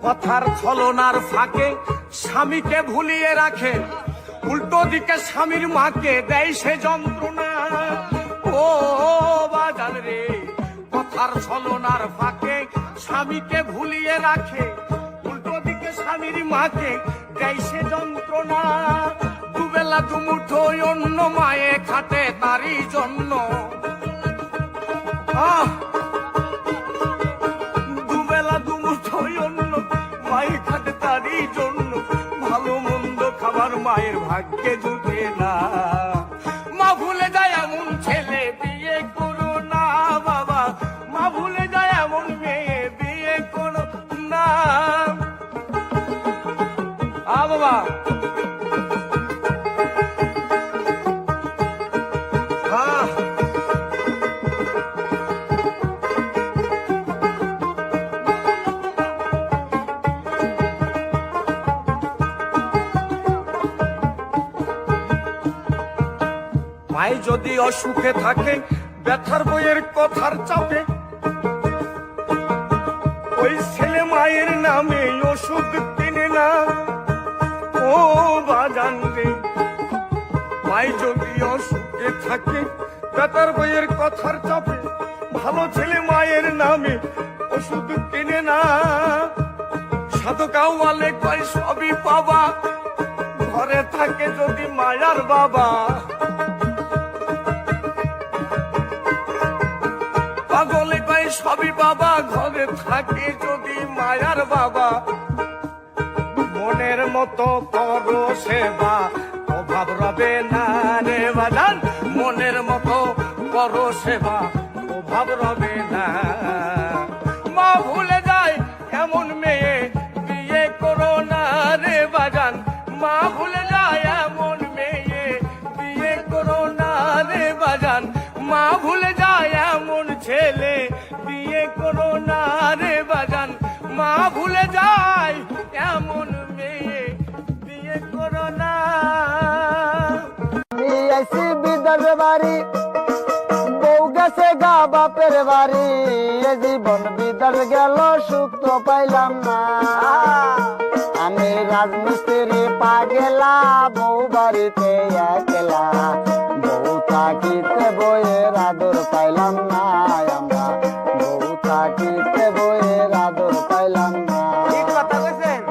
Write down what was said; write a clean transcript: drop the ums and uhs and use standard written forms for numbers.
কথার ছলনার ফাঁকে স্বামীকে ভুলিয়ে রাখে, উল্টো দিকে স্বামীর মাকে দেয় সে যন্ত্রণা। ও বাজান রে, কথার ছলনার ফাঁকে স্বামীকে ভুলিয়ে রাখে, উল্টো দিকে স্বামীর মাকে দেয় সে যন্ত্রণা। দুবেলা দুমুঠো অন্য মায়ে খাটে তারই জন্য, দুবেলা দুমুঠো অন্য মায়ে খাটে তারই জন্য। ভালো মন্দ খাবার মায়ের ভাগ্যে জুটে না। মা ভুলে যায় এমন ছেলে বিয়ে করো না বাবা, মা ভুলে যায় এমন মেয়ে বিয়ে করো না। বাবা মাই যদি অসুখে থাকে ব্যথার বইয়ের কথার চাপে, ওই ছেলে মায়ের নামে ওষুধ কিনে না। ও বাজান রে, মাই যদি অসুখে থাকে ব্যথার বইয়ের কথার চাপে, ভালো ছেলে মায়ের নামে ওষুধ কিনে না। সাধকাও বলে কয় সবই পাবা, ঘরে থাকে যদি মায়ার বাবা। পাগলে কয় সবই বাবা, ঘরে থাকে যদি মায়ার বাবা। মনের মতো করো সেবা, অভাব রবে না রে বাজান। মনের মতো করো সেবা, অভাব রবে না। মা ভুলে যায় এমন মেয়ে বিয়ে করো না রে বাজান। মা ভুলে যায় এমন মেয়ে বিয়ে করো না রে বাজান। মা ভুলে যায় এমন ছেলে বিয়ে করো না রে বাজান। মা ভুলে যায় এমন মেয়ে বিয়ে করো না। বিদার বাড়ি বউ গেছে গা বাপের বাড়ি, এ জীবন বিদার গেল সুখ তো পাইলাম না। আমি রাজমিস্ত্রি পাগেলা, বউ বাড়িতে একলা, বউ থাকিতে বইয়ের আদর পাইলাম না। আমরা বউ থাকিতে বইয়ের আদর পাইলাম না। ঠিক কথা কইছেন।